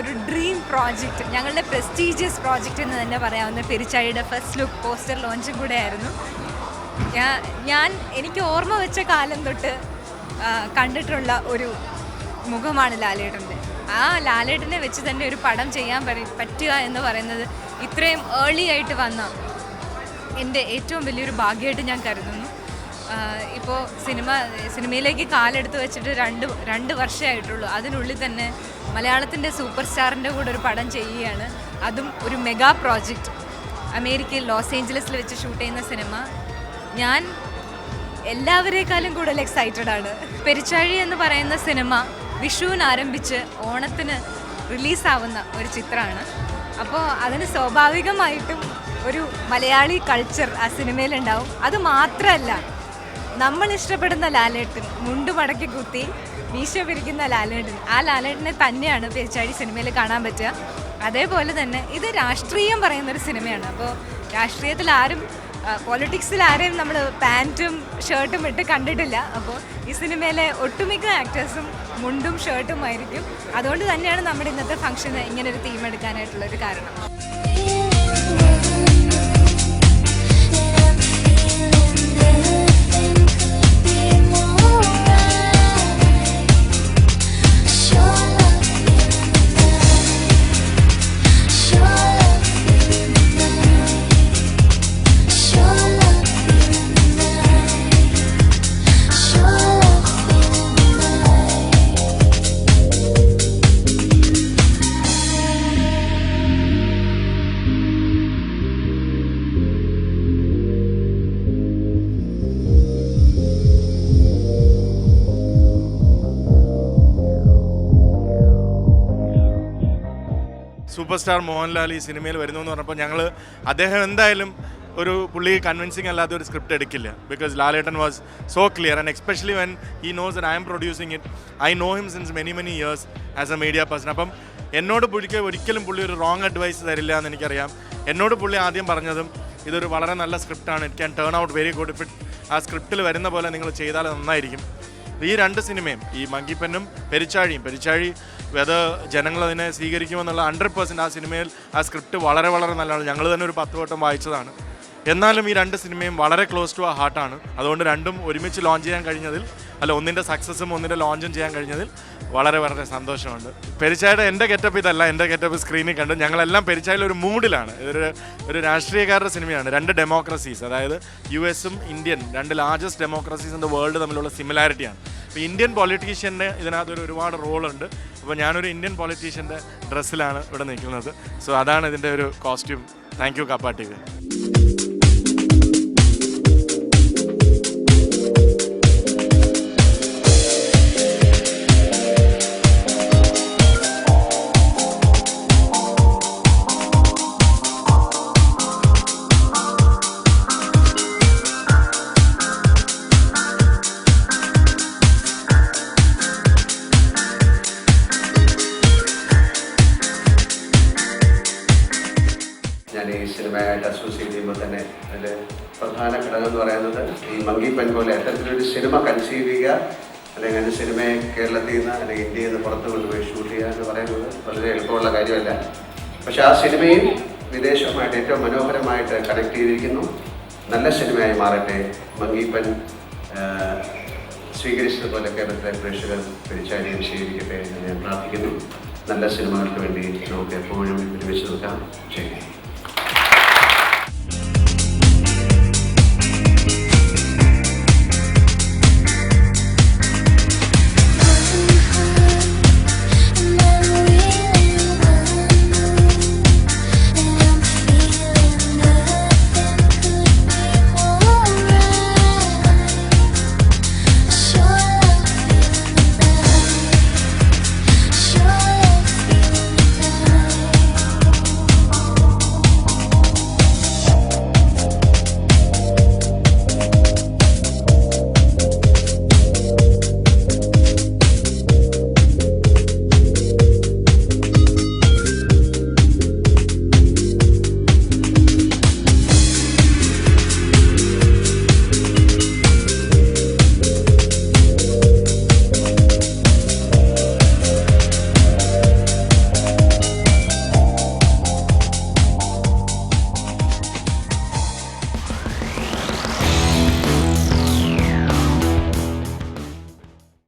ഒരു dream project, ഞങ്ങളുടെ prestigious project എന്ന് തന്നെ പറയാവുന്ന പെരിച്ചാഴിയുടെ ഫസ്റ്റ് ലുക്ക് പോസ്റ്റർ ലോഞ്ചും കൂടെ ആയിരുന്നു. എനിക്ക് ഓർമ്മ വെച്ച കാലം തൊട്ട് കണ്ടിട്ടുള്ള ഒരു മുഖമാണ് ലാലേട്ടൻ്റെ. ആ ലാലേട്ടനെ വെച്ച് തന്നെ ഒരു പടം ചെയ്യാൻ പറ്റുക എന്ന് പറയുന്നത് ഇത്രയും ഏർലി ആയിട്ട് വന്ന എൻ്റെ ഏറ്റവും വലിയൊരു ഭാഗ്യമായിട്ട് ഞാൻ കരുതുന്നു. ഇപ്പോൾ സിനിമയിലേക്ക് കാലെടുത്ത് വെച്ചിട്ട് രണ്ട് വർഷമായിട്ടുള്ളൂ. അതിനുള്ളിൽ തന്നെ മലയാളത്തിൻ്റെ സൂപ്പർ സ്റ്റാറിൻ്റെ കൂടെ ഒരു പടം ചെയ്യുകയാണ്. അതും ഒരു മെഗാ പ്രോജക്റ്റ്, അമേരിക്കയിൽ ലോസ് ഏഞ്ചലസിൽ വെച്ച് ഷൂട്ട് ചെയ്യുന്ന സിനിമ. ഞാൻ എല്ലാവരേക്കാളും കൂടുതൽ എക്സൈറ്റഡ് ആണ്. പെരിച്ചാഴി എന്ന് പറയുന്ന സിനിമ വിഷുവിന് ആരംഭിച്ച് ഓണത്തിന് റിലീസാവുന്ന ഒരു ചിത്രമാണ്. അപ്പോൾ അതിന് സ്വാഭാവികമായിട്ടും ഒരു മലയാളി കൾച്ചർ ആ സിനിമയിലുണ്ടാവും. അത് മാത്രമല്ല, നമ്മൾ ഇഷ്ടപ്പെടുന്ന ലാലേട്ടൻ, മുണ്ട് മടക്കി കുത്തി മീശ പിരിക്കുന്ന ലാലേട്ടൻ, ആ ലാലേട്ടനെ തന്നെയാണ് പെരിച്ചാഴി സിനിമയിൽ കാണാൻ പറ്റുക. അതേപോലെ തന്നെ ഇത് രാഷ്ട്രീയം പറയുന്നൊരു സിനിമയാണ്. അപ്പോൾ രാഷ്ട്രീയത്തിൽ പൊളിറ്റിക്സിൽ ആരെയും നമ്മൾ പാൻറ്റും ഷർട്ടും ഇട്ട് കണ്ടിട്ടില്ല. അപ്പോൾ ഈ സിനിമയിലെ ഒട്ടുമിക്ക ആക്ടേഴ്സും മുണ്ടും ഷർട്ടും ആയിരിക്കും. അതുകൊണ്ട് തന്നെയാണ് നമ്മുടെ ഇന്നത്തെ ഫംഗ്ഷന് ഇങ്ങനൊരു തീം എടുക്കാനായിട്ടുള്ളൊരു കാരണം. സൂപ്പർ സ്റ്റാർ മോഹൻലാൽ ഈ സിനിമയിൽ വരുന്നു എന്ന് പറഞ്ഞപ്പോൾ അദ്ദേഹം എന്തായാലും പുള്ളി കൺവിൻസിങ് അല്ലാത്ത ഒരു സ്ക്രിപ്റ്റ് എടുക്കില്ല. Because Lalettan was so clear and especially when he knows that I M producing it. I know him since many years as A media person. അപ്പം എന്നോട് ഒരിക്കലും പുള്ളി ഒരു റോങ് അഡ്വൈസ് തരില്ല എന്ന് എനിക്കറിയാം. എന്നോട് പുള്ളി ആദ്യം പറഞ്ഞതും ഇതൊരു വളരെ നല്ല സ്ക്രിപ്റ്റാണ്, it can turn out very good if it ആ സ്ക്രിപ്റ്റിൽ വരുന്ന പോലെ നിങ്ങൾ ചെയ്താൽ നന്നായിരിക്കും. ഈ രണ്ട് സിനിമയും, ഈ മങ്കിപ്പെന്നും പെരിച്ചാഴി അത് ജനങ്ങളതിനെ സ്വീകരിക്കുമെന്നുള്ള 100% ആ സിനിമയിൽ ആ സ്ക്രിപ്റ്റ് വളരെ വളരെ നല്ലതാണ്. ഞങ്ങൾ തന്നെ ഒരു 10 വട്ടം വായിച്ചതാണ്. എന്നാലും ഈ രണ്ട് സിനിമയും വളരെ ക്ലോസ് ടു ആ ഹാർട്ടാണ്. അതുകൊണ്ട് രണ്ടും ഒരുമിച്ച് ലോഞ്ച് ചെയ്യാൻ കഴിഞ്ഞതിൽ, ഒന്നിൻ്റെ സക്സസ്സും ഒന്നിൻ്റെ ലോഞ്ചും ചെയ്യാൻ കഴിഞ്ഞതിൽ വളരെ വളരെ സന്തോഷമുണ്ട്. പെരിച്ചാഴിയുടെ എൻ്റെ ഗെറ്റപ്പ് ഇതല്ല, എൻ്റെ ഗെറ്റപ്പ് സ്ക്രീനിൽ കണ്ട് ഞങ്ങളെല്ലാം പെരിച്ചാഴിയിൽ ഒരു മൂഡിലാണ്. ഒരു രാഷ്ട്രീയക്കാരുടെ സിനിമയാണ്. 2 ഡെമോക്രസീസ്, അതായത് US-ഉം Indian, 2 largest democracies in the world തമ്മിലുള്ള സിമിലാരിറ്റിയാണ്. അപ്പോൾ ഇന്ത്യൻ പൊളിറ്റീഷ്യൻ്റെ ഇതിനകത്തൊരു ഒരുപാട് റോളുണ്ട്. അപ്പോൾ ഞാനൊരു ഇന്ത്യൻ പൊളിറ്റീഷ്യൻ്റെ ഡ്രസ്സിലാണ് ഇവിടെ നിൽക്കുന്നത്. സോ അതാണ് ഇതിൻ്റെ ഒരു കോസ്റ്റ്യൂം. താങ്ക് യു കപ്പ TV. ഞാൻ ഈ സിനിമയായിട്ട് അസോസിയേറ്റ് ചെയ്യുമ്പോൾ തന്നെ അതിൽ പ്രധാന ഘടകം എന്ന് പറയുന്നത് ഈ മങ്കിപ്പൻ പോലെ അത്തരത്തിലൊരു സിനിമ കൺസീവ് ചെയ്യുക, അല്ലെങ്കിൽ ഒരു സിനിമയെ കേരളത്തിൽ നിന്ന് അല്ലെങ്കിൽ ഇന്ത്യയിൽ നിന്ന് പുറത്ത് കൊണ്ടുപോയി ഷൂട്ട് ചെയ്യുക എന്ന് പറയുന്നത് വളരെ എളുപ്പമുള്ള കാര്യമല്ല. പക്ഷെ ആ സിനിമയും വിദേശവുമായിട്ട് ഏറ്റവും മനോഹരമായിട്ട് കണക്ട് ചെയ്തിരിക്കുന്നു. നല്ല സിനിമയായി മാറട്ടെ. മങ്കിപ്പൻ സ്വീകരിച്ചതുപോലെ കേരളത്തിലെ പ്രേക്ഷകർ പെരിച്ചാഴിയും സ്വീകരിക്കട്ടെ എന്ന് ഞാൻ പ്രാർത്ഥിക്കുന്നു. നല്ല സിനിമകൾക്ക് വേണ്ടി നമുക്ക് എപ്പോഴും ഒരുമിച്ച് നിൽക്കാം. ശരി.